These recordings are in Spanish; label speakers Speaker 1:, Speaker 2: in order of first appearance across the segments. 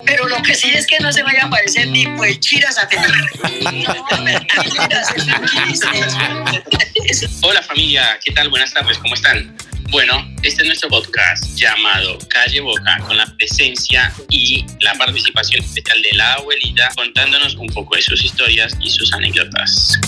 Speaker 1: Pero lo que sí es que no se vaya a parecer ni pues chiras a tener. No, mentiras, eso es chiste.
Speaker 2: Hola familia, ¿qué tal? Buenas tardes, ¿cómo están? Bueno, este es nuestro podcast llamado Calle Boca, con la presencia y la participación especial de la abuelita contándonos un poco de sus historias y sus anécdotas.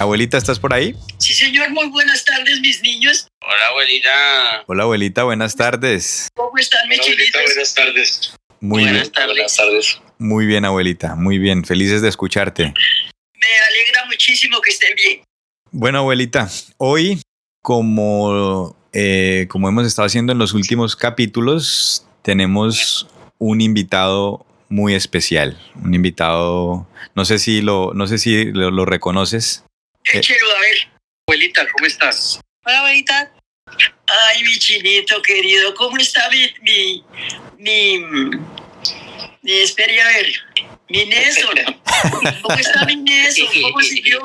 Speaker 3: Abuelita, ¿estás por ahí?
Speaker 1: Sí, señor, muy buenas tardes, mis niños.
Speaker 2: Hola abuelita.
Speaker 3: Hola abuelita, buenas tardes.
Speaker 1: ¿Cómo están, mis chinitos?
Speaker 2: Buenas tardes.
Speaker 3: Buenas
Speaker 2: tardes.
Speaker 3: Muy bien, abuelita, muy bien. Felices de escucharte.
Speaker 1: Me alegra muchísimo que estén bien.
Speaker 3: Bueno, abuelita, hoy, como hemos estado haciendo en los últimos capítulos, tenemos un invitado muy especial. Un invitado, no sé si lo reconoces.
Speaker 1: Échelo a ver.
Speaker 2: Abuelita, ¿cómo estás?
Speaker 4: Hola, abuelita.
Speaker 1: Ay, mi chinito querido, ¿cómo está espere a ver, mi Néstor? ¿Cómo está mi Néstor? ¿Cómo siguió?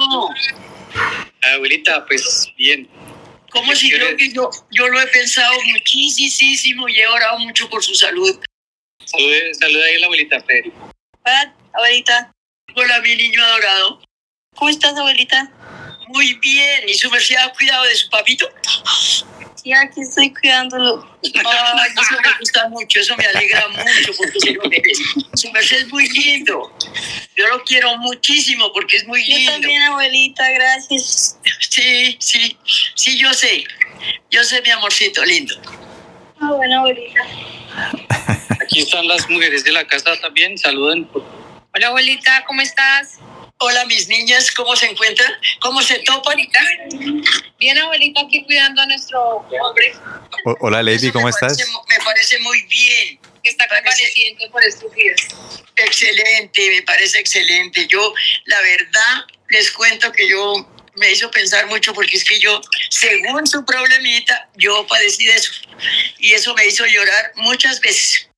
Speaker 2: Abuelita, pues bien.
Speaker 1: ¿Cómo siguió? Que yo lo he pensado muchísimo y he orado mucho por su salud.
Speaker 2: Saluda ahí a la abuelita Federico.
Speaker 4: Hola, abuelita.
Speaker 1: Hola, mi niño adorado.
Speaker 4: ¿Cómo estás, abuelita?
Speaker 1: Muy bien. ¿Y su merced ha cuidado de su papito?
Speaker 4: Sí, aquí estoy cuidándolo.
Speaker 1: Ay, eso me gusta mucho, eso me alegra mucho porque se lo merece. Su merced es muy lindo. Yo lo quiero muchísimo porque es muy lindo.
Speaker 4: Yo también, abuelita, gracias.
Speaker 1: Sí, yo sé, mi amorcito lindo.
Speaker 4: Ah, bueno, abuelita.
Speaker 2: Aquí están las mujeres de la casa también, saluden.
Speaker 4: Hola, abuelita, ¿cómo estás?
Speaker 1: Hola, mis niñas, ¿cómo se encuentran? ¿Cómo se topan?
Speaker 4: Bien, abuelita, aquí cuidando a nuestro hombre.
Speaker 3: Hola, Lady,
Speaker 1: Eso
Speaker 3: ¿cómo estás?
Speaker 1: Me parece muy bien.
Speaker 4: Que está convaleciente por estos días.
Speaker 1: Excelente, me parece excelente. Yo, la verdad, les cuento que yo me hizo pensar mucho porque es que yo, según su problemita, yo padecí de eso. Y eso me hizo llorar muchas veces.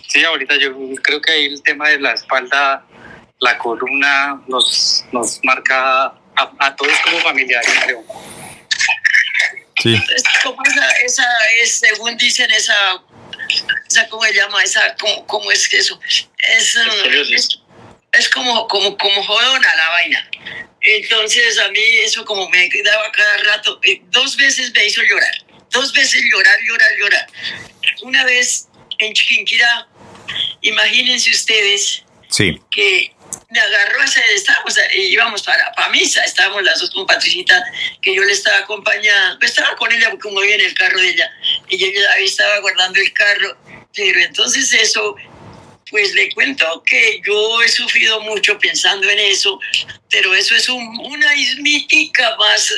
Speaker 2: Sí, ahorita yo creo que ahí el tema de la espalda, la columna, nos marca a todos como familiares, creo.
Speaker 3: Sí.
Speaker 1: Es como esa es, según dicen, esa ¿cómo se llama? ¿Cómo es que eso? Es como jodona la vaina. Entonces a mí eso como me daba cada rato, 2 veces me hizo llorar. 2 veces llorar. Una vez en Chiquinquirá, imagínense ustedes,
Speaker 3: Sí.
Speaker 1: que me agarró íbamos para misa, estábamos las dos con Patricita, que yo le estaba acompañando, estaba con ella porque como iba en el carro de ella, y yo ahí estaba guardando el carro, pero entonces eso, pues le cuento que yo he sufrido mucho pensando en eso, pero eso es una ismítica más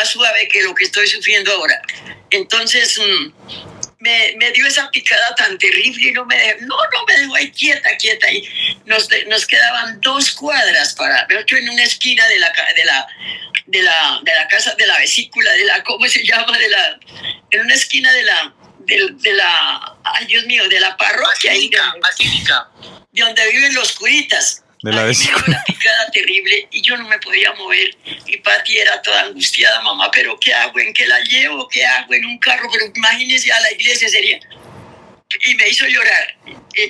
Speaker 1: suave que lo que estoy sufriendo ahora. Entonces me dio esa picada tan terrible y no me dejó ahí quieta y nos quedaban 2 cuadras en una esquina de la casa, de la vesícula, ¿cómo se llama? En una esquina de la ay Dios mío, de la parroquia,
Speaker 2: Basílica.
Speaker 1: de donde viven los curitas.
Speaker 3: De la vesícula.
Speaker 1: Una picada terrible y yo no me podía mover. Y Pati era toda angustiada, mamá, pero ¿qué hago? ¿En qué la llevo? ¿Qué hago? En un carro, pero imagínese a la iglesia sería. Y me hizo llorar.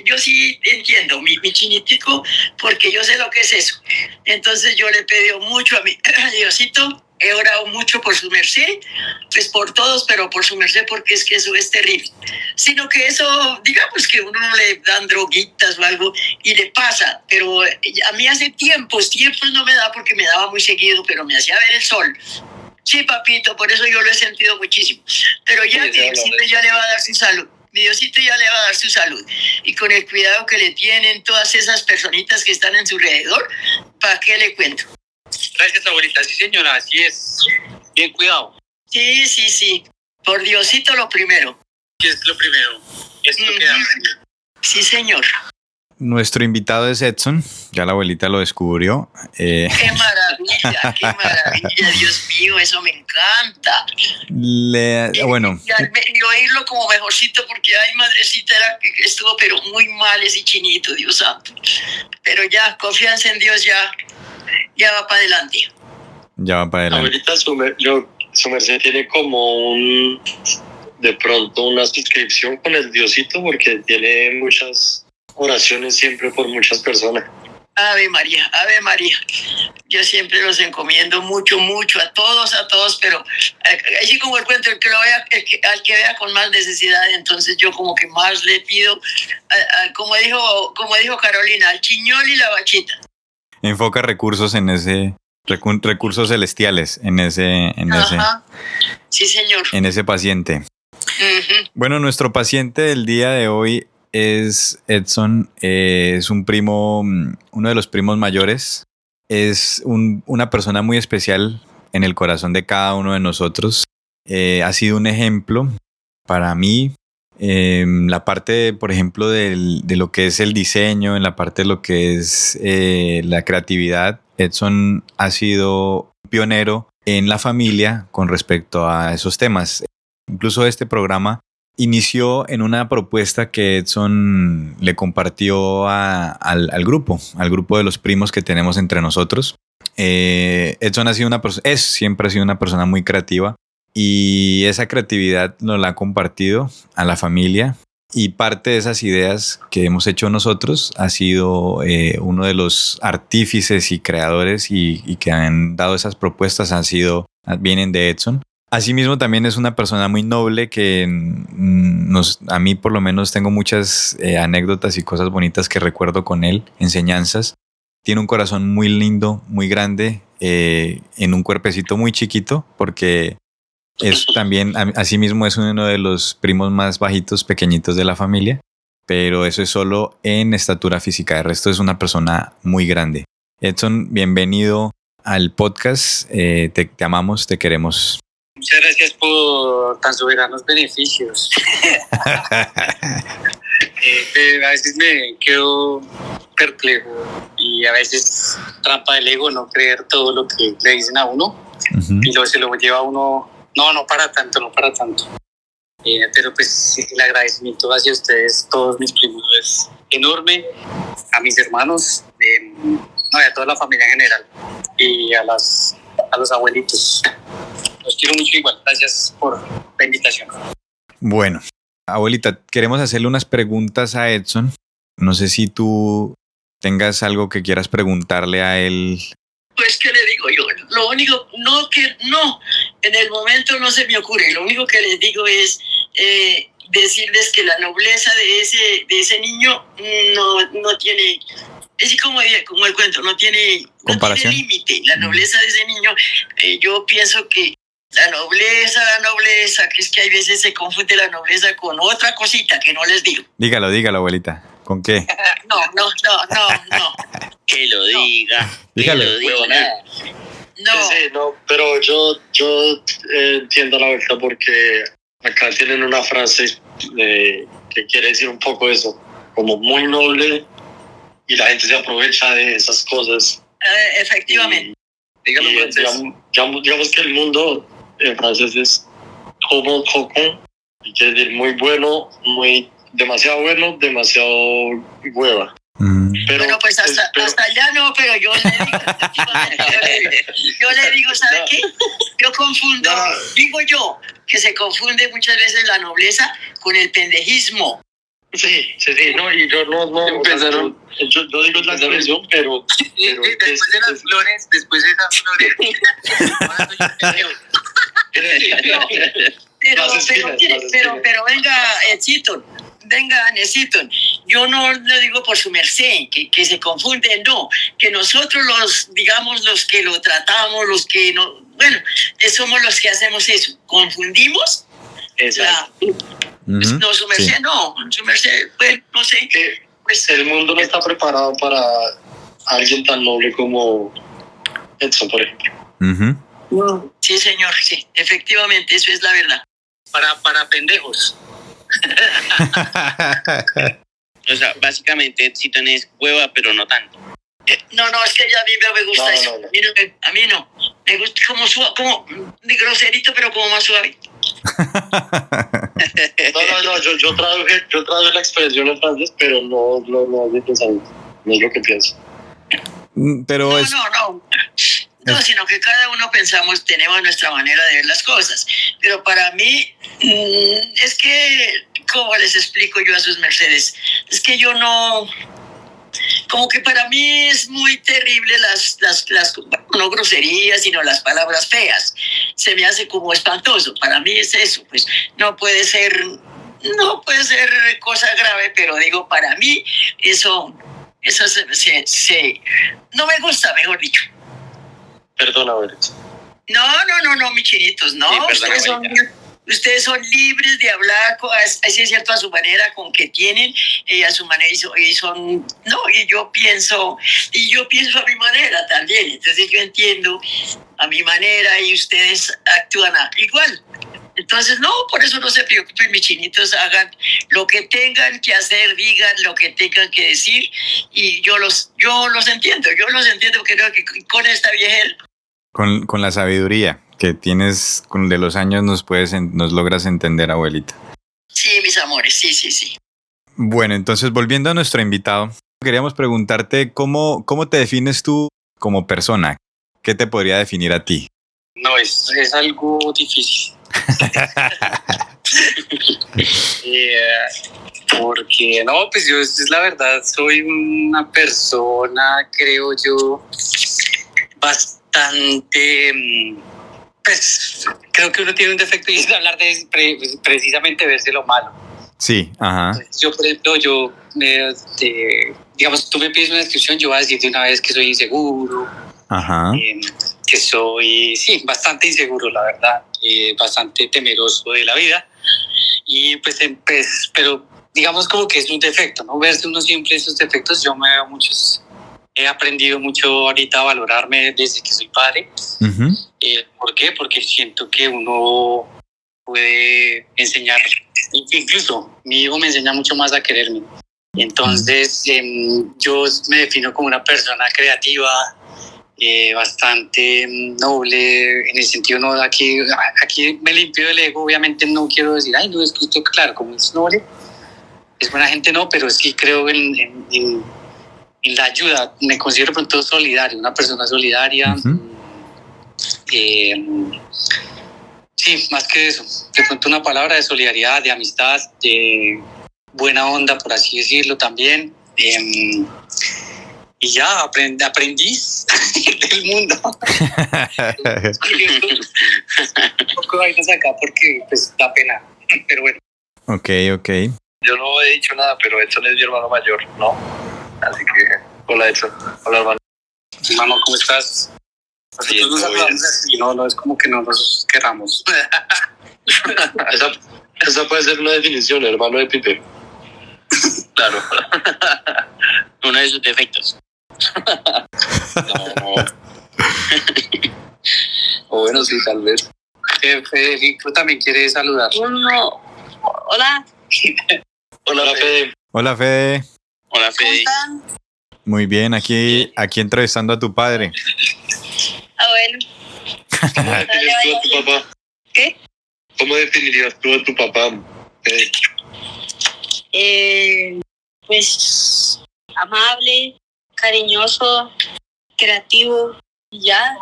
Speaker 1: Yo sí entiendo, mi chinitico, porque yo sé lo que es eso. Entonces yo le pedí mucho a Diosito, he orado mucho por su merced, pues por todos, pero por su merced porque es que eso es terrible. Sino que eso, digamos que uno le dan droguitas o algo y le pasa, pero a mí hace tiempos no me da porque me daba muy seguido, pero me hacía ver el sol. Sí, papito, por eso yo lo he sentido muchísimo. Pero ya mi Diosito ya le va a dar su salud. Mi Diosito ya le va a dar su salud. Y con el cuidado que le tienen todas esas personitas que están en su alrededor, ¿para qué le cuento?
Speaker 2: Gracias, abuelita. Sí, señora, así es. Bien cuidado.
Speaker 1: Sí. Por Diosito lo primero.
Speaker 2: ¿Qué es lo primero? Es lo que aprendí.
Speaker 1: Sí, señor.
Speaker 3: Nuestro invitado es Edson, ya la abuelita lo descubrió.
Speaker 1: Qué maravilla, Dios mío, eso me encanta.
Speaker 3: Bueno.
Speaker 1: Y oírlo como mejorcito, porque ay, madrecita, que estuvo pero muy mal ese chinito, Dios santo. Pero ya, confianza en Dios, ya va para adelante.
Speaker 3: Ya va para adelante.
Speaker 2: Abuelita, su merced tiene como
Speaker 5: de pronto una suscripción con el Diosito, porque tiene muchas oraciones siempre por muchas personas.
Speaker 1: Ave María, Ave María. Yo siempre los encomiendo mucho, mucho a todos, pero así como el cuento, el que lo vea, al que vea con más necesidad, entonces yo como que más le pido, como dijo Carolina, al chiñol y la bachita.
Speaker 3: Enfoca recursos en ese, recursos celestiales en ese,
Speaker 1: Sí, señor.
Speaker 3: En ese paciente.
Speaker 1: Uh-huh.
Speaker 3: Bueno, nuestro paciente del día de hoy es Edson, es un primo, uno de los primos mayores, es una persona muy especial en el corazón de cada uno de nosotros, ha sido un ejemplo para mí, la parte, por ejemplo, de lo que es el diseño, en la parte de lo que es la creatividad. Edson ha sido pionero en la familia con respecto a esos temas. Incluso este programa inició en una propuesta que Edson le compartió al grupo de los primos que tenemos entre nosotros. Edson siempre ha sido una persona muy creativa y esa creatividad nos la ha compartido a la familia, y parte de esas ideas que hemos hecho nosotros ha sido uno de los artífices y creadores y que han dado esas propuestas vienen de Edson. Asimismo, también es una persona muy noble que a mí por lo menos tengo muchas anécdotas y cosas bonitas que recuerdo con él, enseñanzas. Tiene un corazón muy lindo, muy grande, en un cuerpecito muy chiquito, porque es también, asimismo, es uno de los primos más bajitos, pequeñitos de la familia, pero eso es solo en estatura física. De resto es una persona muy grande. Edson, bienvenido al podcast. Te amamos, te queremos.
Speaker 6: Muchas gracias por tan soberanos beneficios. A veces me quedo perplejo y a veces trampa del ego no creer todo lo que le dicen a uno. Uh-huh. Y luego se lo lleva a uno, no para tanto. Pero pues el agradecimiento hacia ustedes, todos mis primos, es enorme, a mis hermanos, y a toda la familia en general, y a los abuelitos. Los quiero mucho igual. Gracias por la invitación.
Speaker 3: Bueno, abuelita, queremos hacerle unas preguntas a Edson. No sé si tú tengas algo que quieras preguntarle a él.
Speaker 1: Pues, ¿qué le digo yo? Lo único, en el momento no se me ocurre. Lo único que les digo es decirles que la nobleza de ese niño no tiene... Es como el cuento, no tiene límite. La nobleza de ese niño, yo pienso que la nobleza, que es que hay veces se confunde la nobleza con otra cosita que no les digo.
Speaker 3: Dígalo, abuelita. ¿Con qué?
Speaker 1: No.
Speaker 2: Que lo diga.
Speaker 3: Dígalo.
Speaker 1: No.
Speaker 5: Sí, pero yo entiendo la verdad, porque acá tienen una frase que quiere decir un poco eso, como muy noble, y la gente se aprovecha de esas cosas.
Speaker 1: Efectivamente.
Speaker 5: Dígalo en francés. Digamos que el mundo en francés es como cocon, y quiere decir muy bueno, demasiado bueno, demasiado hueva.
Speaker 1: Pero, bueno, pues hasta allá no, pero yo le digo, ¿sabe qué? Yo confundo, digo yo, que se confunde muchas veces la nobleza con el pendejismo.
Speaker 5: Sí, no, y yo no empezaron, yo digo la expresión, pero
Speaker 6: después de las flores,
Speaker 1: pero venga, Edson, yo no lo digo por su merced, que se confunden, no, que nosotros los que lo tratamos, los que no, bueno, somos los que hacemos eso, confundimos. No, su merced, sí. No, su merced, pues, no sé.
Speaker 5: Pues, el mundo no está preparado para alguien tan noble como Edson, por ejemplo.
Speaker 3: Uh-huh.
Speaker 1: Sí, señor, sí, efectivamente, eso es la verdad.
Speaker 6: Para pendejos.
Speaker 2: O sea, básicamente Edson es hueva, pero no tanto.
Speaker 1: No, es que ya a mí me gusta eso. No. A mí no. Me gusta como de groserito, pero como más suave.
Speaker 5: Yo traduje la expresión en francés, pero no es lo que pienso.
Speaker 3: Pero
Speaker 1: no. No, sino que cada uno tenemos nuestra manera de ver las cosas. Pero para mí, es que, ¿cómo les explico yo a sus mercedes? Es que yo no... Como que para mí es muy terrible las no groserías, sino las palabras feas. Se me hace como espantoso. Para mí es eso, pues no puede ser cosa grave, pero digo, para mí eso no me gusta, mejor dicho.
Speaker 5: Perdona, Abuelita.
Speaker 1: No, mis chinitos, no.
Speaker 2: Sí, perdona,
Speaker 1: Ustedes son libres de hablar, así es cierto, a su manera, con que tienen, a su manera, y yo pienso a mi manera también. Entonces yo entiendo a mi manera y ustedes actúan igual. Entonces, no, por eso no se preocupen, mis chinitos, hagan lo que tengan que hacer, digan lo que tengan que decir, y yo los entiendo, porque creo que con esta viejera.
Speaker 3: Con la sabiduría que tienes de los años nos logras entender, abuelita.
Speaker 1: Sí, mis amores, sí.
Speaker 3: Bueno, entonces volviendo a nuestro invitado, queríamos preguntarte cómo te defines tú como persona. ¿Qué te podría definir a ti?
Speaker 6: No, es algo difícil. Porque no, pues yo, es la verdad, soy una persona, creo yo, bastante, pues creo que uno tiene un defecto y es hablar de precisamente verse lo malo.
Speaker 3: Sí, ajá.
Speaker 6: Yo, por ejemplo, digamos, tú me pides una descripción, yo voy a decir de una vez que soy inseguro.
Speaker 3: Ajá.
Speaker 6: Que soy, sí, bastante inseguro, la verdad, bastante temeroso de la vida. Y pues, pero digamos como que es un defecto, ¿no? Verse uno siempre esos defectos, yo me veo muchos, he aprendido mucho ahorita a valorarme desde que soy padre.
Speaker 3: Uh-huh.
Speaker 6: ¿Por qué? Porque siento que uno puede enseñar, incluso mi hijo me enseña mucho más a quererme. Entonces, yo me defino como una persona creativa, bastante noble, en el sentido, no, aquí me limpio el ego. Obviamente no quiero decir, ay, no, es que usted, claro, como es noble, es buena gente, no, pero sí creo en la ayuda. Me considero pronto solidario, una persona solidaria.
Speaker 3: Uh-huh.
Speaker 6: Sí, más que eso, de pronto una palabra de solidaridad, de amistad, de buena onda, por así decirlo también. Y ya, aprendiz del mundo. Un poco de vainas acá porque pues da pena, pero bueno.
Speaker 3: Ok.
Speaker 5: Yo no he dicho nada, pero Edson es mi hermano mayor, ¿no? Así que, hola Edson, hola hermano.
Speaker 6: Hermano, ¿cómo estás?
Speaker 5: Sí,
Speaker 6: Nosotros nos hablamos así, no es como que no nos queramos.
Speaker 5: Esa puede ser una definición, hermano de Pipe.
Speaker 2: Claro. Uno de sus defectos.
Speaker 5: No. O bueno, sí, tal vez.
Speaker 6: Federico también quiere saludar.
Speaker 4: Hola.
Speaker 5: Hola, Fede.
Speaker 3: Hola, Fede.
Speaker 2: Hola, Fede.
Speaker 4: ¿Están?
Speaker 3: Muy bien, aquí entrevistando a tu padre.
Speaker 4: Bueno.
Speaker 5: ¿Cómo definirías tú a tu papá?
Speaker 4: ¿Qué?
Speaker 5: ¿Cómo definirías tú a tu papá, Fede?
Speaker 4: Pues amable, cariñoso, creativo, y ya.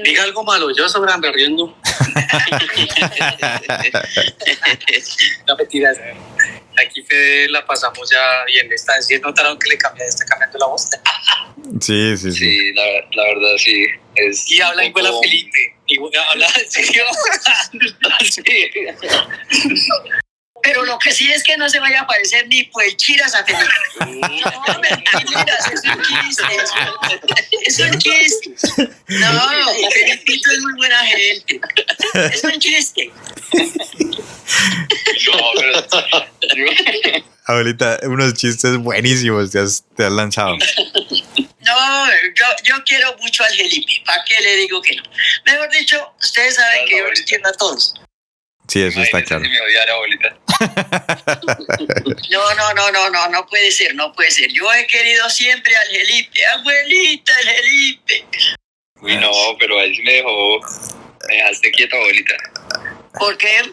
Speaker 6: Diga algo malo, yo sobrando riendo. No, mentiras. Aquí Fede la pasamos ya bien. ¿Sí notaron que está cambiando la voz?
Speaker 3: Sí.
Speaker 5: Sí, la verdad sí.
Speaker 6: Y habla igual a Felipe. Habla en serio. Sí.
Speaker 1: Pero lo que sí es que no se vaya a parecer ni puelchiras a Felipe. No, mentiras, es un chiste. No, Felipito es muy buena gente. Es un chiste.
Speaker 5: No, pero...
Speaker 3: Abuelita, unos chistes buenísimos te has lanzado.
Speaker 1: No, yo quiero mucho al Felipe. ¿Para qué le digo que no? Mejor dicho, ustedes saben que yo los quiero a todos.
Speaker 3: Sí, eso está claro.
Speaker 5: Si me odiara, abuelita.
Speaker 1: No puede ser. Yo he querido siempre al Felipe. Abuelita, el Felipe.
Speaker 5: Uy, no, pero ahí sí me dejaste quieta, abuelita.
Speaker 1: ¿Por qué?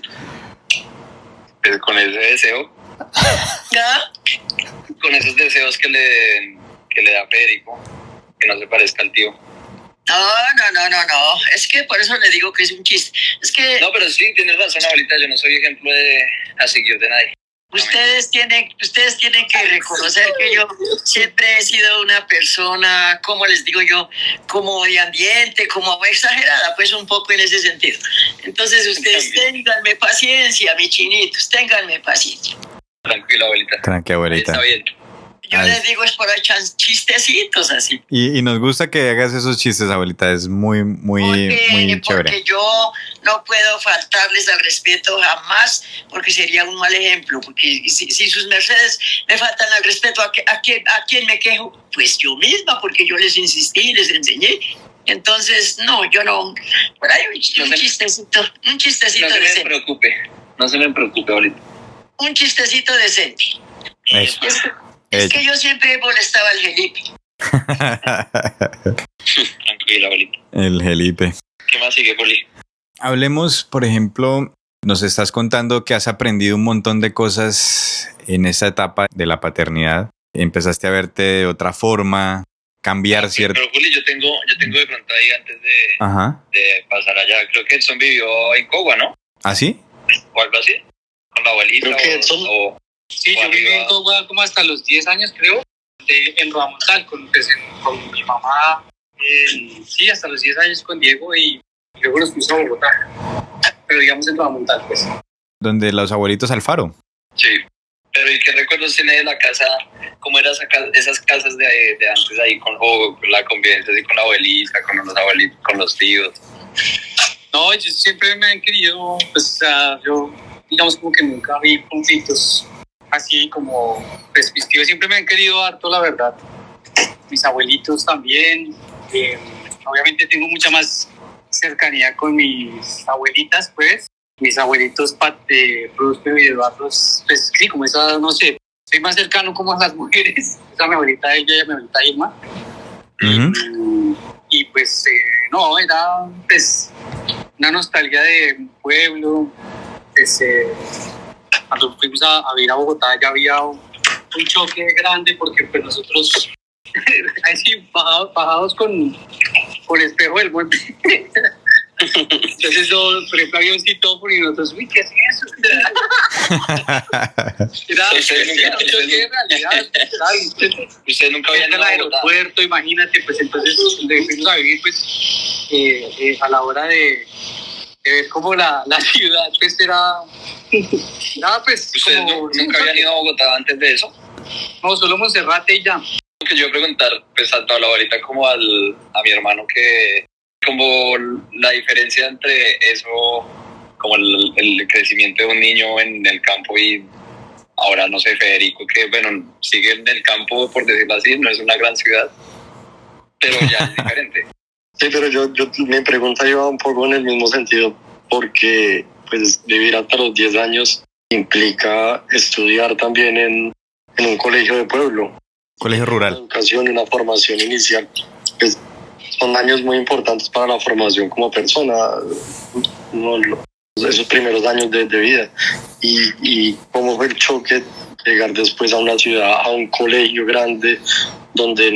Speaker 5: Pues con ese deseo,
Speaker 1: ¿Ya?
Speaker 5: con esos deseos que que le da Federico, que no se parezca al tío.
Speaker 1: No. Es que por eso le digo que es un chiste. Es que
Speaker 5: No, pero sí, tienes razón, abuelita, yo no soy ejemplo a seguir de nadie.
Speaker 1: ustedes tienen que reconocer que yo siempre he sido una persona, como les digo yo, como de ambiente, como exagerada, pues un poco en ese sentido. Entonces ustedes ténganme paciencia, mis chinitos, ténganme paciencia.
Speaker 5: Tranquila, abuelita.
Speaker 3: Tranquila, abuelita.
Speaker 5: Está bien.
Speaker 1: Yo les digo es por echar chistecitos así.
Speaker 3: Y nos gusta que hagas esos chistes, abuelita. Es muy chévere.
Speaker 1: Porque yo no puedo faltarles al respeto jamás, porque sería un mal ejemplo. Porque si sus mercedes me faltan al respeto, ¿a quién me quejo? Pues yo misma, porque yo les insistí, les enseñé. Entonces, no, yo no. Por ahí un chistecito
Speaker 5: No
Speaker 1: decente.
Speaker 5: No se me preocupe, abuelita.
Speaker 1: Un chistecito decente.
Speaker 3: Eso.
Speaker 1: Es que yo siempre molestaba al Felipe.
Speaker 5: Tranquila, abuelita.
Speaker 3: El Felipe.
Speaker 5: ¿Qué más sigue, Poli?
Speaker 3: Hablemos, por ejemplo, nos estás contando que has aprendido un montón de cosas en esta etapa de la paternidad. Empezaste a verte de otra forma, cambiar cierto.
Speaker 5: Pero Juli, yo tengo de pronto ahí antes
Speaker 3: Ajá.
Speaker 5: de pasar allá. Creo que Edson vivió en Cogua, ¿no?
Speaker 3: ¿Ah, sí?
Speaker 5: O algo así. Con la abuelita.
Speaker 6: Creo que
Speaker 5: o
Speaker 6: Sí, yo viví en Cogua como hasta los 10 años, creo, en Rodamontal, con mi mamá. Sí, hasta los 10 años con Diego y luego nos fuimos a Bogotá. Pero digamos en Rodamontal, pues.
Speaker 3: Donde los abuelitos Alfaro.
Speaker 5: Sí. Pero ¿y qué recuerdos tiene de la casa? ¿Cómo eran esas casas de antes ahí con la convivencia así con la abuelita, con los abuelitos, con los tíos?
Speaker 6: No, ellos siempre me han querido, pues, o sea, yo, digamos, como que nunca vi conflictos así como, pues, mis tíos siempre me han querido harto, la verdad. Mis abuelitos también. Obviamente tengo mucha más cercanía con mis abuelitas, pues. Mis abuelitos, Próspero y Eduardo, pues sí, como esa, no sé, soy más cercano como a las mujeres. Esa mi abuelita, ella y mi abuelita Irma. Y pues, no, era pues una nostalgia de un pueblo. Pues, cuando fuimos a vivir a Bogotá ya había un choque grande porque pues nosotros así bajados con el espejo del monte. Entonces, por ejemplo, había un citófono y nosotros, uy, ¿qué es eso? Era un choque de realidad.
Speaker 5: Usted nunca había
Speaker 6: ido al aeropuerto, imagínate, pues entonces donde fuimos a vivir, pues a la hora de ver como la ciudad, pues era pues
Speaker 5: ¿Ustedes
Speaker 6: como,
Speaker 5: nunca habían ido a Bogotá antes de eso?
Speaker 6: No, solo Monserrate y ya.
Speaker 5: Lo que yo iba a preguntar, pues tanto a la abuelita como a mi hermano, que como la diferencia entre eso, como el crecimiento de un niño en el campo y ahora, no sé, Federico, que bueno, sigue en el campo, por decirlo así, no es una gran ciudad, pero ya es diferente.
Speaker 7: Sí, pero mi pregunta iba un poco en el mismo sentido, porque pues vivir hasta los 10 años implica estudiar también en un colegio de pueblo.
Speaker 3: Colegio rural.
Speaker 7: Una educación y una formación inicial. Pues, son años muy importantes para la formación como persona, esos primeros años de vida. Y cómo fue el choque llegar después a una ciudad, a un colegio grande, donde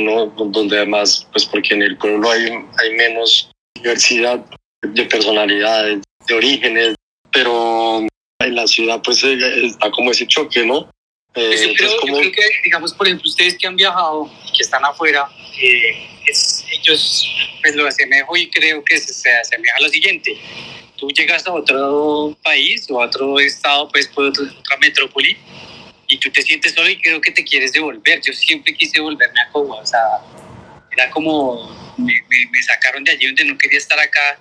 Speaker 7: además, pues porque en el pueblo hay menos diversidad de personalidades, de orígenes, pero en la ciudad pues está como ese choque, ¿no?
Speaker 6: Yo creo que, digamos, por ejemplo, ustedes que han viajado, que están afuera, ellos pues lo asemejo y creo que se asemeja a lo siguiente. Tú llegas a otro país o a otro estado, pues por otra metrópoli, y tú te sientes solo y creo que te quieres devolver. Yo siempre quise volverme a Cogua, o sea, era como, me sacaron de allí donde no quería estar acá,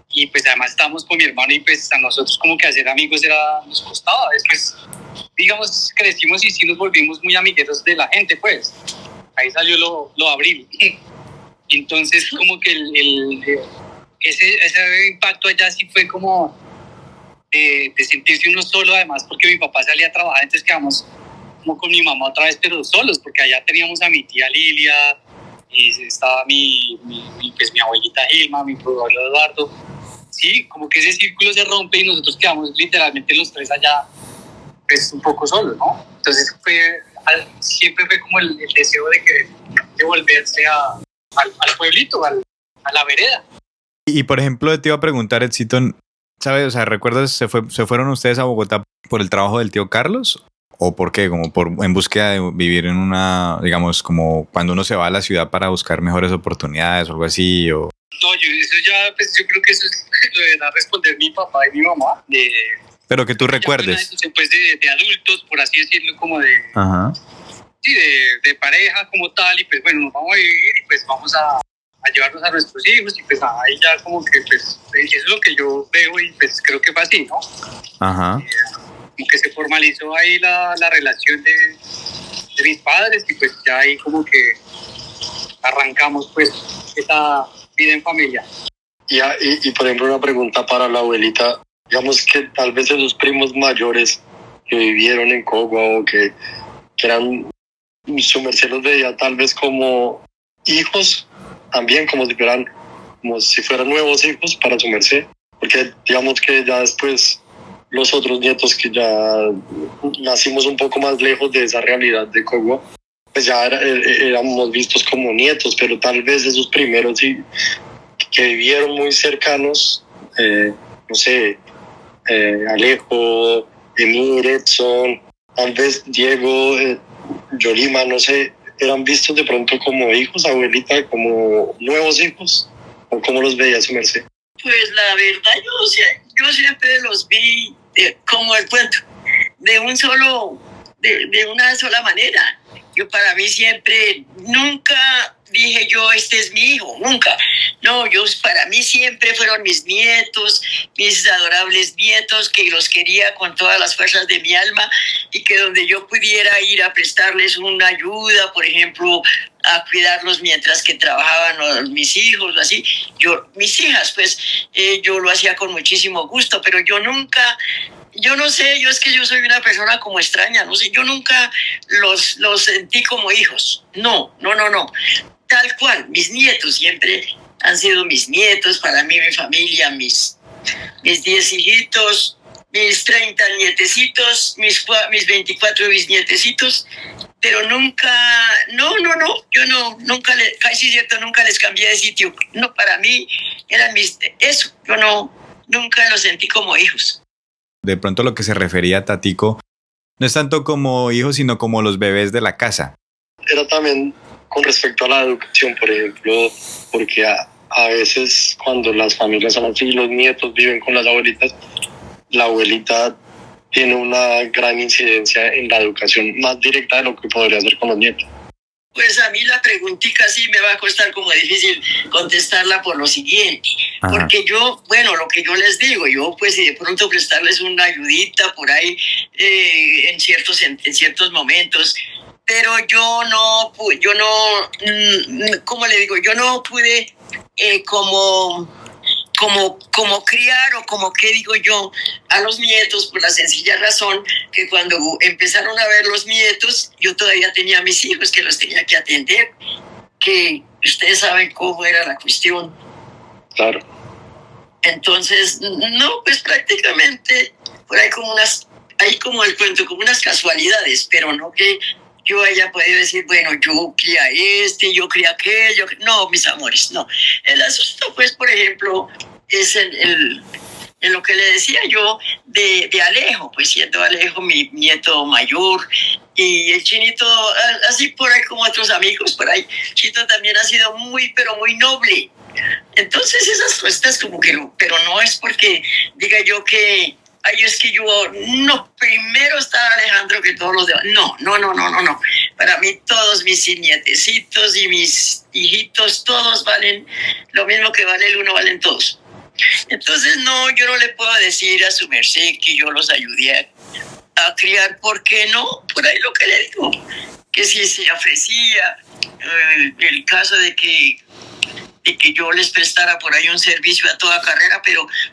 Speaker 6: y pues además estábamos con mi hermano y pues a nosotros como que hacer amigos nos costaba. Después, digamos, crecimos y sí nos volvimos muy amigueros de la gente, pues. Ahí salió lo abril. Entonces, como que ese impacto allá sí fue como de sentirse uno solo, además, porque mi papá salía a trabajar, entonces quedamos como con mi mamá otra vez, pero solos, porque allá teníamos a mi tía Lilia, y estaba mi abuelita Gilma, mi abuelo Eduardo. Sí, como que ese círculo se rompe y nosotros quedamos literalmente los tres allá, pues un poco solos, ¿no? Entonces siempre fue como el deseo de volverse al pueblito, a la vereda.
Speaker 3: Y por ejemplo, te iba a preguntar, Edcito, ¿sabes? O sea, ¿recuerdas, se fueron ustedes a Bogotá por el trabajo del tío Carlos? ¿O por qué? Como en búsqueda de vivir en una, digamos, como cuando uno se va a la ciudad para buscar mejores oportunidades o algo así, o...
Speaker 6: No, eso ya, pues yo creo que eso es lo deberá responder mi papá y mi mamá.
Speaker 3: Pero que tú recuerdes.
Speaker 6: Pues de adultos, por así decirlo, como de...
Speaker 3: Ajá.
Speaker 6: Sí, de pareja como tal, y pues bueno, nos vamos a vivir y pues vamos a llevarnos a nuestros hijos, y pues ahí ya como que pues eso es lo que yo veo y pues creo que fue así, ¿no?
Speaker 3: Ajá.
Speaker 6: Como que se formalizó ahí la relación de mis padres, y pues ya ahí como que arrancamos pues esa vida en familia.
Speaker 5: Y por ejemplo, una pregunta para la abuelita, digamos que tal vez esos primos mayores que vivieron en Cogua o que eran, su merced los veía tal vez como hijos, también como si fueran nuevos hijos para su merced, porque digamos que ya después los otros nietos que ya nacimos un poco más lejos de esa realidad de Cogua, pues ya éramos vistos como nietos, pero tal vez esos primeros sí, que vivieron muy cercanos, no sé, Alejo, Emir, Edson, tal vez Diego, Yolima, no sé, eran vistos de pronto como hijos, abuelita, como nuevos hijos, o cómo los veía su merced.
Speaker 1: Pues la verdad, yo siempre los vi como el cuento, de una sola manera. Yo para mí siempre, nunca dije yo, este es mi hijo, nunca. No, para mí siempre fueron mis nietos, mis adorables nietos, que los quería con todas las fuerzas de mi alma, y que donde yo pudiera ir a prestarles una ayuda, por ejemplo, a cuidarlos mientras que trabajaban mis hijos, así. Mis hijas, pues, yo lo hacía con muchísimo gusto, pero yo nunca... Yo no sé, es que yo soy una persona como extraña, no sé, yo nunca los sentí como hijos. No. Tal cual, mis nietos siempre han sido mis nietos, para mí, mi familia, mis 10 hijitos, mis 30 nietecitos, mis 24 bisnietecitos, pero nunca, nunca les cambié de sitio. No, para mí eran nunca los sentí como hijos.
Speaker 3: De pronto lo que se refería a Tatico no es tanto como hijos, sino como los bebés de la casa.
Speaker 5: Era también con respecto a la educación, por ejemplo, porque a veces cuando las familias son así, los nietos viven con las abuelitas, la abuelita tiene una gran incidencia en la educación más directa de lo que podría hacer con los nietos.
Speaker 1: Pues a mí la preguntita sí me va a costar como difícil contestarla por lo siguiente. Ajá. Porque lo que yo les digo, yo pues si de pronto prestarles una ayudita por ahí en ciertos momentos, pero yo no, ¿cómo le digo? Yo no pude como criar o como qué digo yo a los nietos, por la sencilla razón que cuando empezaron a ver los nietos, yo todavía tenía a mis hijos que los tenía que atender, que ustedes saben cómo era la cuestión.
Speaker 5: Claro.
Speaker 1: Entonces, no, pues prácticamente por ahí como el cuento, como unas casualidades, pero no que yo haya podido decir, bueno, yo cría yo cría aquello. No, mis amores, no. El asunto, pues, por ejemplo, es en lo que le decía yo de Alejo, pues siendo Alejo mi nieto mayor, y el Chinito, así por ahí como otros amigos por ahí, Chito también ha sido muy, pero muy noble. Entonces esas cosas como que, pero no es porque diga yo que... es que primero está Alejandro que todos los demás. No. Para mí todos mis nietecitos y mis hijitos, todos valen lo mismo que vale el uno, valen todos. Entonces yo no le puedo decir a su merced que yo los ayudé a criar, porque no, por ahí lo que le digo, que si se ofrecía el caso de que yo les prestara por ahí un servicio a toda carrera,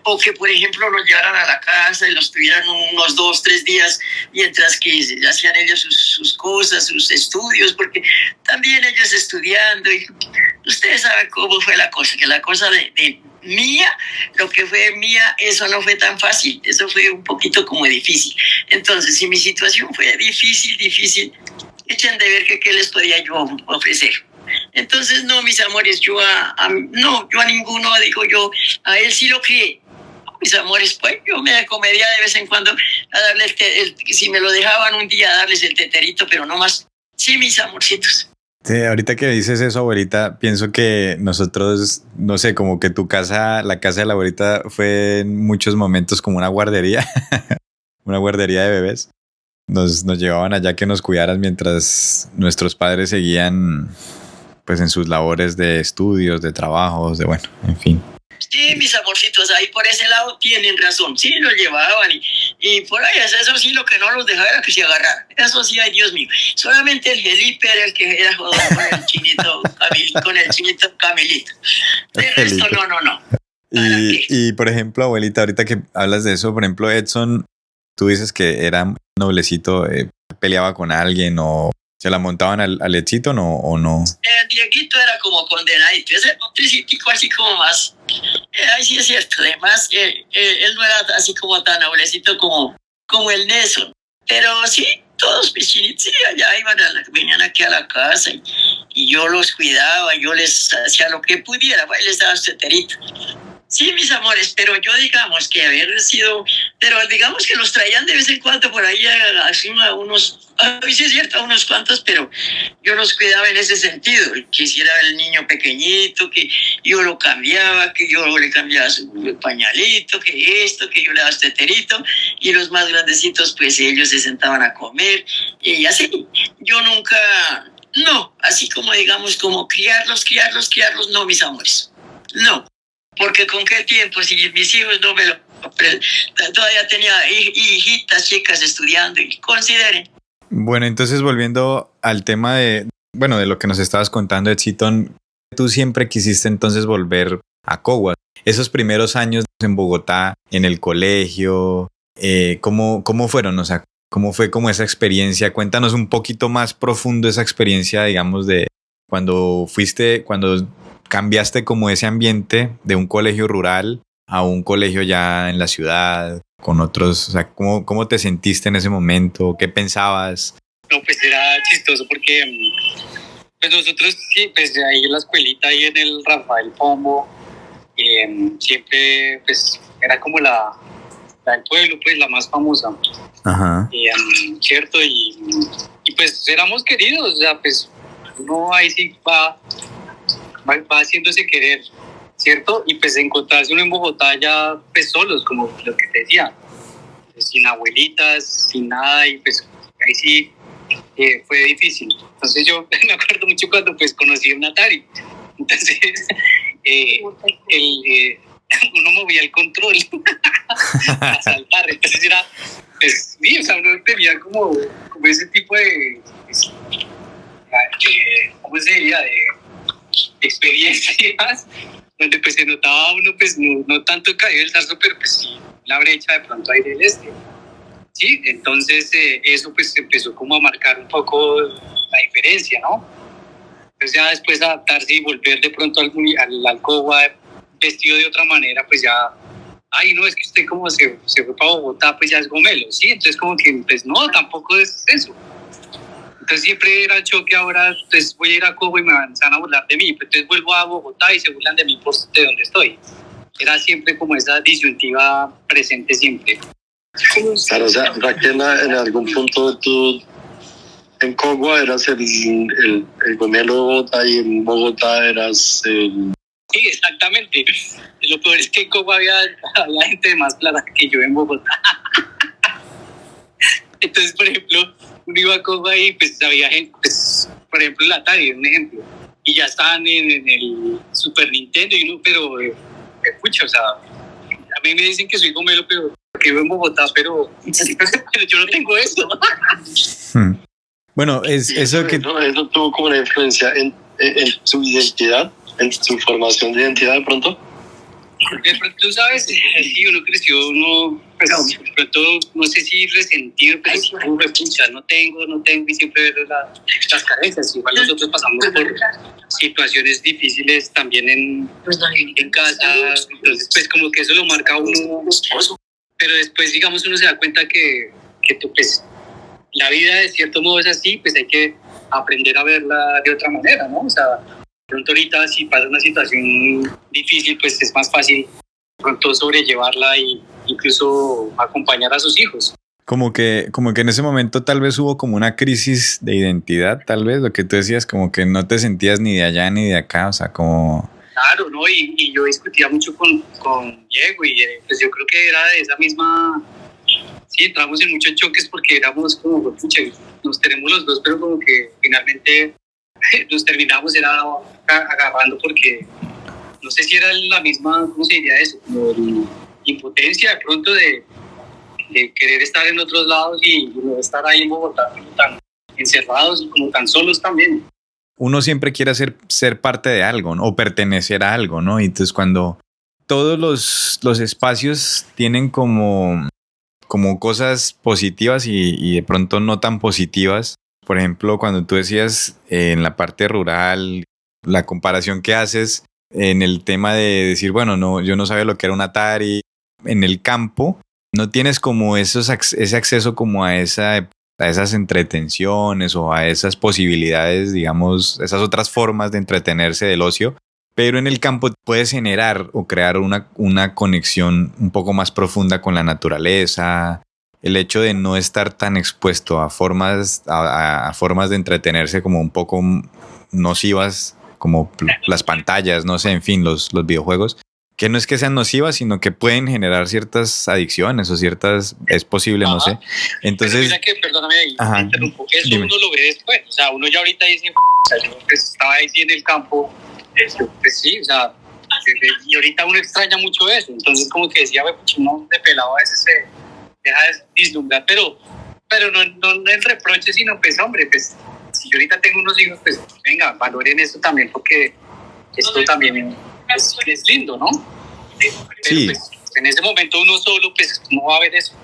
Speaker 1: o que por ejemplo los llevaran a la casa y los tuvieran unos 2-3 días mientras que hacían ellos sus cosas, sus estudios, porque también ellos estudiando, y ustedes saben cómo fue la cosa, que la cosa de mía, lo que fue mía, eso no fue tan fácil, eso fue un poquito como difícil. Entonces, si mi situación fue difícil, echen de ver que qué les podía yo ofrecer. Entonces, no, mis amores, yo a ninguno, digo yo, a él sí lo crié. Mis amores, pues yo me acomedía de vez en cuando a darle si me lo dejaban un día, a darles el teterito, pero no más. Sí, mis amorcitos.
Speaker 3: Sí, ahorita que dices eso, abuelita, pienso que nosotros, no sé, como que tu casa, la casa de la abuelita fue en muchos momentos como una guardería, una guardería de bebés. Nos llevaban allá que nos cuidaran mientras nuestros padres seguían pues en sus labores de estudios, de trabajos, de bueno, en fin.
Speaker 1: Sí, mis amorcitos, ahí por ese lado tienen razón. Sí, los llevaban y por ahí, eso sí, lo que no los dejaba era que se agarraran. Eso sí, ay, Dios mío. Solamente el Felipe era el que era jodón con el chinito Camilito. De resto, no.
Speaker 3: Y por ejemplo, abuelita, ahorita que hablas de eso, por ejemplo, Edson, tú dices que era noblecito, peleaba con alguien o se la montaban al Edcito, ¿no? ¿O no?
Speaker 1: Dieguito era como condenadito, ese tricitico así como más. Ahí sí es cierto, además él no era así como tan noblecito como el Nelson. Pero sí, todos mis chinitos, sí, allá venían aquí a la casa y yo los cuidaba, yo les hacía lo que pudiera, les daba su teterito. Sí, mis amores, pero yo digamos que pero digamos que los traían de vez en cuando por ahí así a veces es cierto, a unos cuantos, pero yo los cuidaba en ese sentido, que si era el niño pequeñito, que yo lo cambiaba, que yo le cambiaba su pañalito, que yo le daba este teterito, y los más grandecitos, pues ellos se sentaban a comer, y así, yo nunca, no, así como digamos, como criarlos, no, mis amores, no. Porque con qué tiempo, si mis hijos no me lo... Todavía tenía hijitas chicas estudiando y consideren.
Speaker 3: Bueno, entonces volviendo al tema de lo que nos estabas contando, Edson, tú siempre quisiste entonces volver a Cogua. Esos primeros años en Bogotá, en el colegio, ¿cómo fueron? O sea, ¿cómo fue como esa experiencia? Cuéntanos un poquito más profundo esa experiencia, digamos, de cuando cambiaste como ese ambiente de un colegio rural a un colegio ya en la ciudad, con otros, o sea, ¿cómo te sentiste en ese momento? ¿Qué pensabas?
Speaker 6: No, pues era chistoso porque pues nosotros sí, pues ahí en la escuelita, ahí en el Rafael Pombo, siempre pues era como la del pueblo, pues la más famosa.
Speaker 3: Ajá.
Speaker 6: ¿Cierto? Y pues éramos queridos, o sea, pues uno ahí sí va haciéndose querer, ¿cierto? Y pues encontrarse uno en Bogotá ya pues solos, como lo que te decía, sin abuelitas, sin nada, y pues ahí sí fue difícil. Entonces yo me acuerdo mucho cuando pues conocí un Atari. Entonces uno movía el control a saltar, entonces era pues sí, o sea, uno tenía como ese tipo de ¿cómo se diría? De experiencias donde pues se notaba uno pues no tanto caído el zarzo, pero pues sí la brecha de pronto ahí del sí, entonces eso pues empezó como a marcar un poco la diferencia, ¿no? Entonces ya después adaptarse y volver de pronto al Alcoba vestido de otra manera, pues ya ay no, es que usted como se fue para Bogotá, pues ya es gomelo, ¿sí? Entonces como que pues no, tampoco es eso. Entonces siempre era el choque, ahora pues voy a ir a Cobo y me van a burlar de mí, pero entonces vuelvo a Bogotá y se burlan de mí de donde estoy. Era siempre como esa disyuntiva presente siempre.
Speaker 7: Claro, o sea, Raquel, en algún punto tú en Cogua eras el gomelo de Bogotá y en Bogotá eras el...
Speaker 6: Sí, exactamente. Lo peor es que en Cogua había gente de más plata que yo en Bogotá. Entonces, por ejemplo, uno iba a Cogua y pues había gente, pues, por ejemplo, la Atari, un ejemplo, y ya estaban en el Super Nintendo y uno, pero escucha, o sea, a mí me dicen que soy gomelo, pero que vivo en Bogotá, pero yo no tengo eso.
Speaker 3: Bueno, eso que...
Speaker 7: ¿Eso tuvo como una influencia en su identidad, en su formación de identidad de pronto?
Speaker 6: De pronto, tú sabes, sí, uno creció, pues, de pronto, no sé si resentido, pero sí, pucha, no tengo, y siempre ver las carencias. Igual nosotros pasamos por situaciones difíciles también en casa, entonces, pues, como que eso lo marca uno, pero después, digamos, uno se da cuenta que pues, la vida de cierto modo es así, pues hay que aprender a verla de otra manera, ¿no? O sea, pronto ahorita si pasa una situación difícil, pues es más fácil pronto sobrellevarla e incluso acompañar a sus hijos.
Speaker 3: Como que en ese momento tal vez hubo como una crisis de identidad, tal vez, lo que tú decías, como que no te sentías ni de allá ni de acá, o sea, como...
Speaker 6: Claro, ¿no? Y yo discutía mucho con Diego y pues yo creo que era de esa misma... Sí, entramos en muchos choques porque éramos como, pucha, nos tenemos los dos, pero como que finalmente nos terminamos era agarrando porque no sé si era la misma, ¿cómo se diría eso? Como impotencia de pronto de querer estar en otros lados y no estar ahí en Bogotá tan encerrados y como tan solos también.
Speaker 3: Uno siempre quiere ser parte de algo, ¿no? O pertenecer a algo, ¿no? Y entonces cuando todos los espacios tienen como cosas positivas y de pronto no tan positivas, por ejemplo, cuando tú decías en la parte rural, la comparación que haces en el tema de decir, bueno, no, yo no sabía lo que era un Atari, en el campo no tienes como ese acceso como a esas entretenciones o a esas posibilidades, digamos, esas otras formas de entretenerse del ocio, pero en el campo puedes generar o crear una conexión un poco más profunda con la naturaleza, el hecho de no estar tan expuesto a formas de entretenerse como un poco nocivas, como las pantallas, no sé, en fin, los videojuegos, que no es que sean nocivas, sino que pueden generar ciertas adicciones o ciertas, es posible, no sé. Entonces,
Speaker 6: pero mira que, perdóname, me interrumpo, eso dime. Uno lo ve después, o sea, uno ya ahorita dice, o sea, yo pues estaba ahí en el campo, pues sí, o sea, y ahorita uno extraña mucho eso, entonces como que decía, pues uno de pelado a veces se deja de vislumbrar, pero no el reproche, sino pues hombre, pues si yo ahorita tengo unos hijos, pues venga, valoren esto también, porque esto también es lindo, ¿no? Pero
Speaker 3: sí.
Speaker 6: Pues, en ese momento uno solo pues no va a ver eso,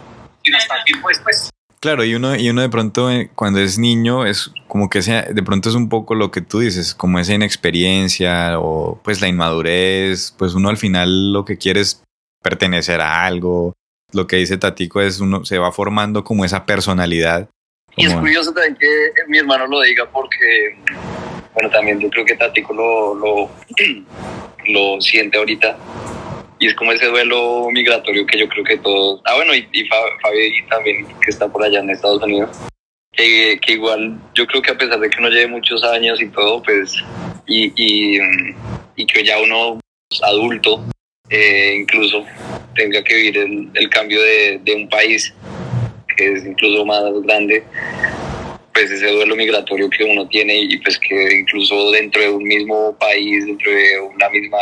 Speaker 6: sino hasta tiempo después.
Speaker 3: Claro, y uno de pronto cuando es niño es como que de pronto es un poco lo que tú dices, como esa inexperiencia o pues la inmadurez, pues uno al final lo que quiere es pertenecer a algo. Lo que dice Tatico es uno se va formando como esa personalidad.
Speaker 7: Y es curioso también que mi hermano lo diga porque, bueno, también yo creo que Tatico lo siente ahorita. Y es como ese duelo migratorio que yo creo que todos... bueno, y Fabi también, que está por allá en Estados Unidos. Que igual, yo creo que a pesar de que uno lleve muchos años y todo, pues... Y que ya uno adulto, incluso, tenga que vivir el cambio de un país que es incluso más grande, pues ese duelo migratorio que uno tiene y pues que incluso dentro de un mismo país, dentro de una misma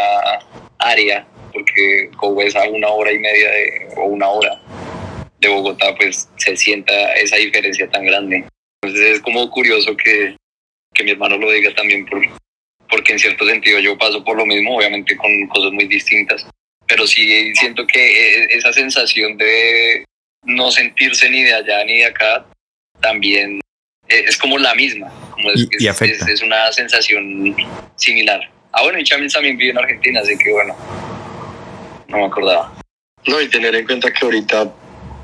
Speaker 7: área, porque como es a 1 hora y media o 1 hora de Bogotá, pues se sienta esa diferencia tan grande. Entonces es como curioso que mi hermano lo diga también, porque en cierto sentido yo paso por lo mismo, obviamente con cosas muy distintas, pero sí siento que esa sensación de no sentirse ni de allá ni de acá también es como la misma, como
Speaker 3: y afecta.
Speaker 7: Es una sensación similar. Bueno, y Chamil también vive en Argentina, así que bueno, no me acordaba.
Speaker 5: No, y tener en cuenta que ahorita,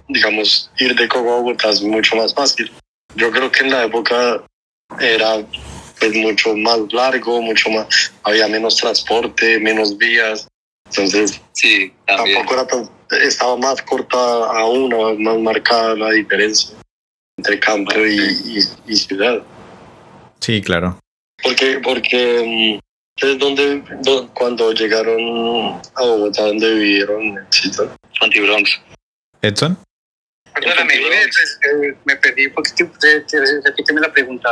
Speaker 5: digamos, ir de Cogo a Bogotá es mucho más fácil. Yo creo que en la época era pues mucho más largo, había menos transporte, menos vías, entonces
Speaker 7: sí,
Speaker 5: tampoco estaba más corta aún, más marcada la diferencia entre campo y ciudad.
Speaker 3: Sí, claro.
Speaker 5: Porque ¿ustedes cuando llegaron a Bogotá, dónde vivieron?
Speaker 7: Antibronx.
Speaker 3: ¿Edson?
Speaker 6: Perdóname, me perdí un poquito, repíteme la pregunta.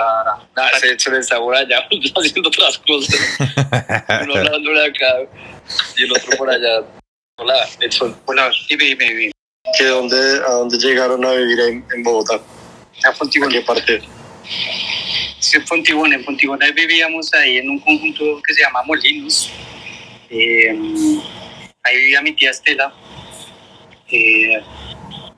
Speaker 7: Edson está por allá haciendo otras cosas. Uno hablando de acá y el otro por allá. Hola, Edson.
Speaker 6: Hola, dime.
Speaker 5: ¿A dónde llegaron a vivir en Bogotá?
Speaker 6: A Fontibón.
Speaker 5: ¿A qué parte?
Speaker 6: Sí, en Fontibón vivíamos ahí en un conjunto que se llama Molinos. Ahí vivía mi tía Estela.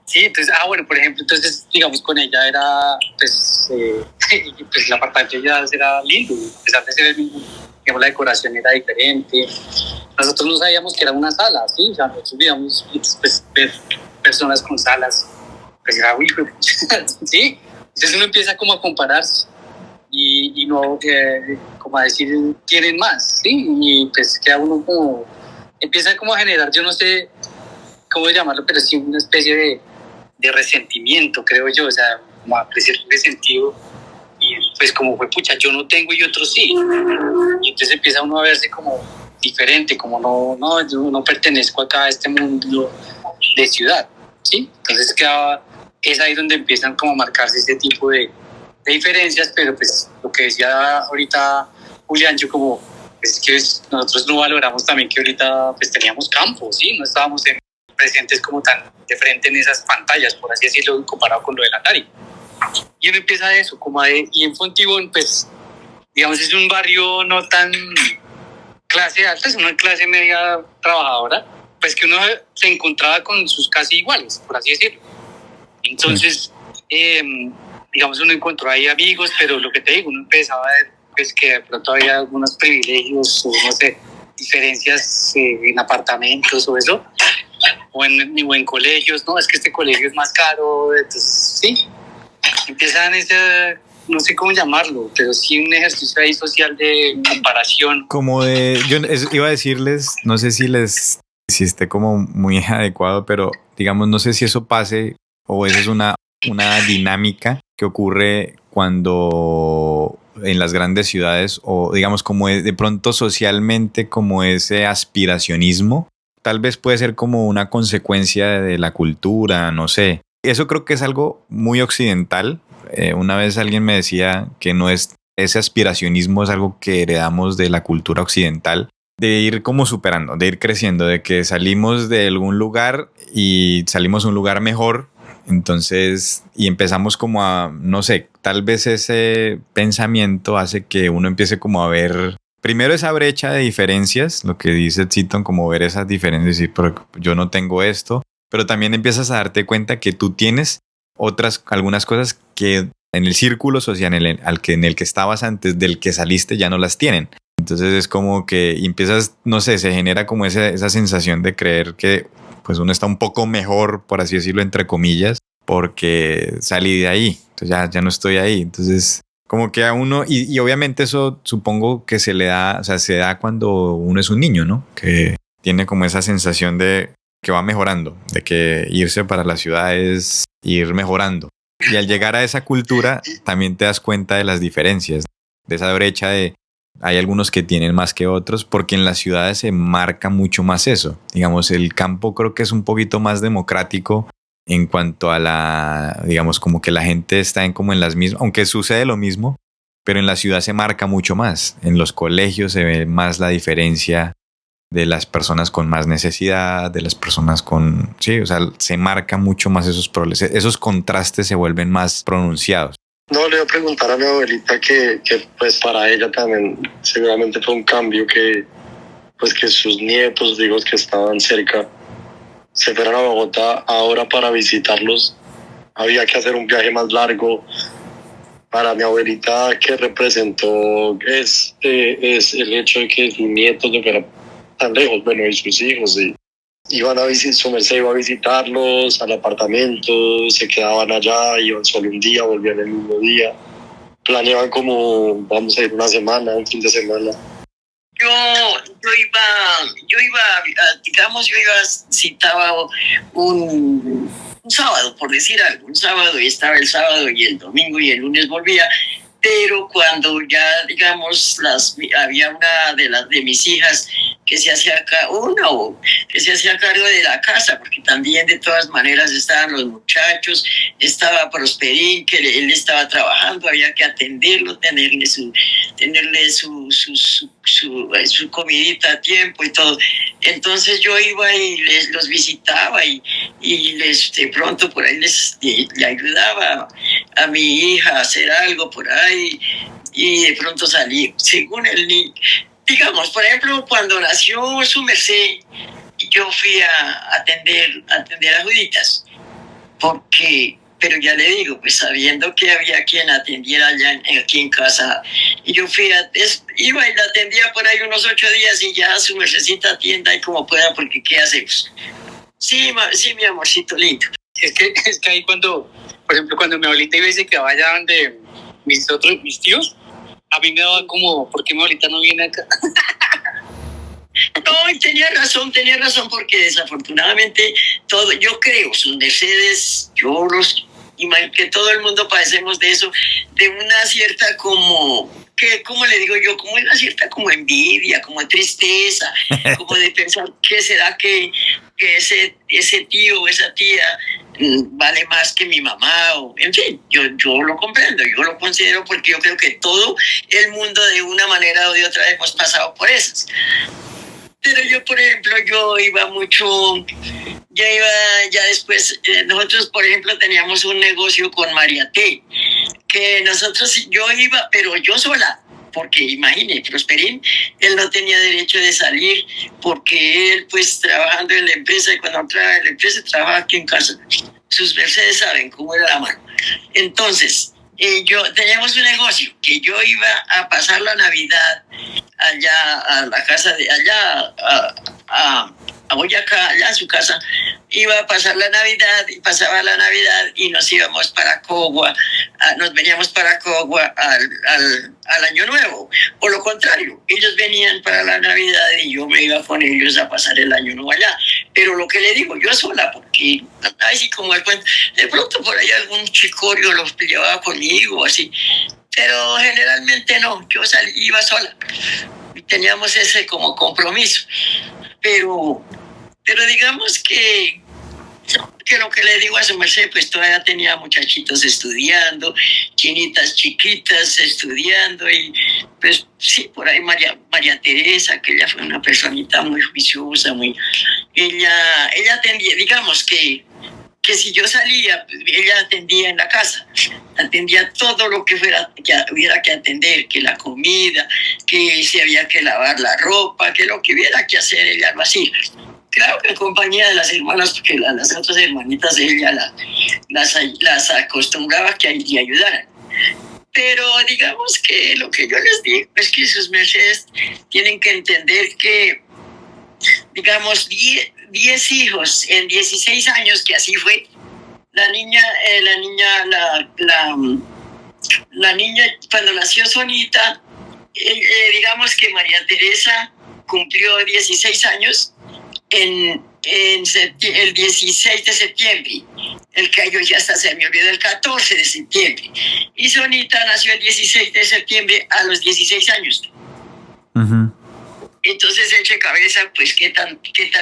Speaker 6: Sí, entonces, bueno, por ejemplo, entonces, digamos, con ella era, pues el apartamento ya era lindo, a pesar de ser el mismo, digamos, la decoración era diferente. Nosotros no sabíamos que era una sala, ¿sí? O sea, nosotros vivíamos, pues, ver personas con salas, pues era, sí, Entonces uno empieza como a compararse y no, como a decir, tienen más, ¿sí? Y pues queda uno como, empieza como a generar, yo no sé cómo llamarlo, pero sí una especie de resentimiento, creo yo, o sea, como a crecer resentido. Y pues como fue, pucha, yo no tengo y otros sí. Y entonces empieza uno a verse como diferente, como no, yo no pertenezco acá a este mundo de ciudad, ¿sí? Entonces es ahí donde empiezan como a marcarse este tipo de diferencias, pero pues lo que decía ahorita Julián, yo como, pues, es que nosotros no valoramos también que ahorita pues teníamos campo, ¿sí? No estábamos presentes como tan de frente en esas pantallas, por así decirlo, comparado con lo del Atari. Y uno empieza eso, y en Fontibón, pues, digamos, es un barrio no tan clase alta, es una clase media trabajadora, pues que uno se encontraba con sus casi iguales, por así decirlo. Entonces, digamos, uno encontró ahí amigos, pero lo que te digo, uno empezaba a ver pues, que de pronto había algunos privilegios, o no sé, diferencias en apartamentos o eso, o en colegios, no, es que este colegio es más caro, entonces, sí. Empiezan no sé cómo llamarlo, pero sí un ejercicio ahí social de comparación.
Speaker 3: Como iba a decirles, no sé si esté como muy adecuado, pero digamos, no sé si eso pase o esa es una dinámica que ocurre cuando en las grandes ciudades o digamos como de pronto socialmente como ese aspiracionismo, tal vez puede ser como una consecuencia de la cultura, no sé. Eso creo que es algo muy occidental. Una vez alguien me decía que no es ese aspiracionismo, es algo que heredamos de la cultura occidental, de ir como superando, de ir creciendo, de que salimos de algún lugar y salimos a un lugar mejor. Entonces, y empezamos como a, no sé, tal vez ese pensamiento hace que uno empiece como a ver primero esa brecha de diferencias, lo que dice Ziton, como ver esas diferencias y decir, pero yo no tengo esto. Pero también empiezas a darte cuenta que tú tienes algunas cosas que en el círculo social en el que estabas antes del que saliste ya no las tienen. Entonces es como que empiezas, no sé, se genera como esa sensación de creer que pues uno está un poco mejor, por así decirlo, entre comillas, porque salí de ahí, entonces ya no estoy ahí. Entonces como que a uno, y obviamente eso supongo que se da cuando uno es un niño, ¿no? Que tiene como esa sensación de que va mejorando, de que irse para la ciudad es ir mejorando. Y al llegar a esa cultura también te das cuenta de las diferencias, de esa brecha de hay algunos que tienen más que otros, porque en las ciudades se marca mucho más eso. Digamos, el campo creo que es un poquito más democrático en cuanto a digamos, como que la gente está como en las mismas, aunque sucede lo mismo, pero en la ciudad se marca mucho más. En los colegios se ve más la diferencia de las personas con más necesidad, de las personas sí, o sea, se marca mucho más esos problemas, esos contrastes se vuelven más pronunciados.
Speaker 7: No, le voy a preguntar a mi abuelita que pues para ella también seguramente fue un cambio que sus nietos, digo, que estaban cerca, se fueran a Bogotá ahora para visitarlos. Había que hacer un viaje más largo. Para mi abuelita, que representó es el hecho de que sus nietos no fueran tan lejos, bueno, y sus hijos, y iban a visitar, su merced iba a visitarlos al apartamento, se quedaban allá, iban solo un día, volvían el mismo día, planeaban como vamos a ir una semana, un fin de semana.
Speaker 1: Citaba un sábado, por decir algo, un sábado, y estaba el sábado y el domingo y el lunes volvía. Pero cuando ya, digamos, había una de mis hijas que se hacía cargo de la casa, porque también de todas maneras estaban los muchachos, estaba Prosperín, que él estaba trabajando, había que atenderlo, tenerle su comidita a tiempo y todo. Entonces yo iba y los visitaba y de pronto por ahí le ayudaba a mi hija a hacer algo por ahí, y de pronto salí, según el niño. Digamos, por ejemplo, cuando nació su merced, yo fui a atender a Juditas, pero ya le digo, pues sabiendo que había quien atendiera allá aquí en casa, y yo iba y la atendía por ahí unos 8 días, y ya su mercedcita atienda y como pueda, porque ¿qué hacemos? Sí, mi amorcito lindo.
Speaker 6: es que ahí cuando, por ejemplo, cuando mi abuelita iba y se quedaba allá donde mis tíos, a mí me daba como, ¿por qué mi abuelita no viene acá?
Speaker 1: No, y tenía razón, porque desafortunadamente todo, yo creo, sus mercedes, yo los imagino que todo el mundo padecemos de eso, de una cierta como, ¿cómo le digo yo? Como una cierta como envidia, como tristeza, como de pensar que será que ese tío o esa tía vale más que mi mamá, o en fin, yo lo comprendo, yo lo considero porque yo creo que todo el mundo de una manera o de otra hemos pasado por esas. Pero yo, por ejemplo, yo iba mucho, ya después, nosotros, por ejemplo, teníamos un negocio con María T, que yo iba, pero yo sola, porque imagine, Prosperín, él no tenía derecho de salir, porque él, pues, trabajando en la empresa, y cuando trabaja en la empresa, trabaja aquí en casa. Sus mercedes saben cómo era la mano. Entonces, teníamos un negocio que yo iba a pasar la Navidad allá a la casa de allá a Boyacá, allá a su casa, iba a pasar la Navidad y pasaba la Navidad y nos íbamos para Cogua, nos veníamos para Cogua al Año Nuevo, o lo contrario, ellos venían para la Navidad y yo me iba con ellos a pasar el Año Nuevo allá, pero lo que le digo, yo sola, porque así como el cuento, de pronto por ahí algún chicorio los llevaba conmigo, así, pero generalmente no, yo iba sola, teníamos ese como compromiso, pero digamos que lo que le digo a su merced, pues todavía tenía muchachitos estudiando, chinitas chiquitas estudiando, y pues sí, por ahí María Teresa, que ella fue una personita muy juiciosa, ella atendía, digamos que si yo salía, ella atendía en la casa, atendía todo lo que hubiera que atender, que la comida, que si había que lavar la ropa, que lo que hubiera que hacer, ella lo hacía. Claro que en compañía de las hermanas, porque las otras hermanitas de ella las acostumbraba a que ayudaran. Pero digamos que lo que yo les digo es que sus mercedes tienen que entender que, digamos, 10 hijos en 16 años, que así fue, la niña cuando nació Sonita, digamos que María Teresa cumplió 16 años el 16 de septiembre, el que yo ya hasta se me olvidó, el 14 de septiembre, y Sonita nació el 16 de septiembre a los 16 años. Uh-huh. Entonces eche cabeza, pues qué tan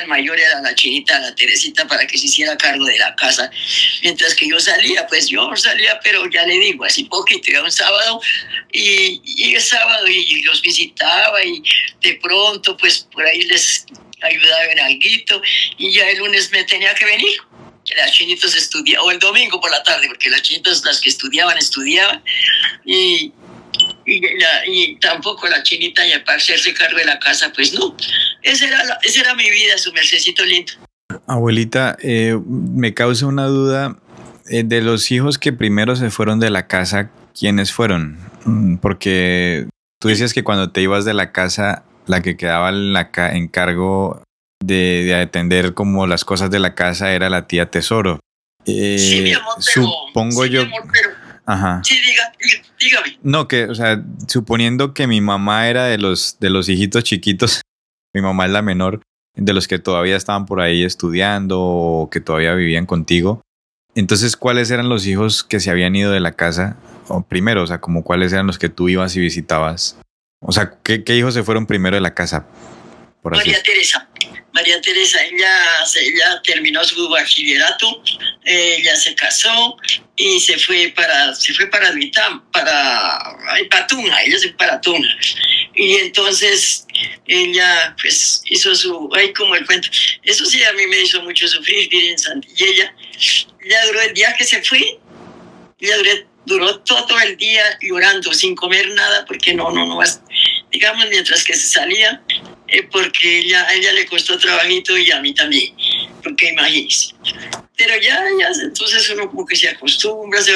Speaker 1: mayor era la chinita, la Teresita, para que se hiciera cargo de la casa. Mientras que yo salía, pero ya le digo, así poquito, iba un sábado, y el sábado y los visitaba, y de pronto, pues por ahí les ayudaba en alguito, y ya el lunes me tenía que venir. Las chinitas estudiaban, o el domingo por la tarde, porque las chinitas, las que estudiaban, y tampoco la chinita, y para hacerse cargo de la casa, pues no. Esa era mi vida, su mercedcito lindo.
Speaker 3: Abuelita, me causa una duda, de los hijos que primero se fueron de la casa, ¿quiénes fueron? Porque tú decías que cuando te ibas de la casa, la que quedaba en cargo de atender como las cosas de la casa era la tía Tesoro.
Speaker 1: Sí, mi amor, pero...
Speaker 3: Supongo yo... Ajá.
Speaker 1: Sí, dígame.
Speaker 3: No, que, o sea, suponiendo que mi mamá era de los hijitos chiquitos, mi mamá es la menor, de los que todavía estaban por ahí estudiando o que todavía vivían contigo. Entonces, ¿cuáles eran los hijos que se habían ido de la casa? O primero, o sea, como cuáles eran los que tú ibas y visitabas. O sea, ¿qué hijos se fueron primero de la casa?
Speaker 1: María Teresa, ella terminó su bachillerato, ella se casó y se fue para Tuna, ella se fue para Tuna. Y entonces ella pues hizo como el cuento. Eso sí a mí me hizo mucho sufrir, vivir en Santilla. Y ella duró el día que se fue, duró todo el día llorando, sin comer nada, porque no, digamos, mientras que se salía, porque a ella le costó trabajito y a mí también, porque imagínese. Pero ya, entonces uno como que se va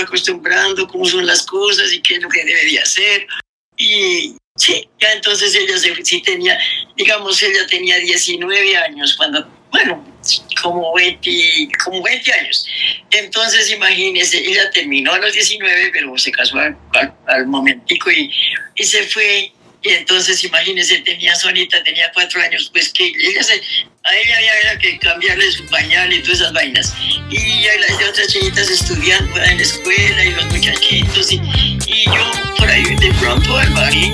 Speaker 1: acostumbrando cómo son las cosas y qué es lo que debería hacer. Y sí, ya entonces ella sí tenía, digamos, ella tenía 19 años cuando, bueno, como 20 años. Entonces, imagínese, ella terminó a los 19, pero se casó al momentico y se fue. Y entonces, imagínese, Sonita tenía 4 años, pues que a ella había que cambiarle su pañal y todas esas vainas. Y las otras chinitas estudiando en la escuela y los muchachitos. Y yo por ahí de pronto al barín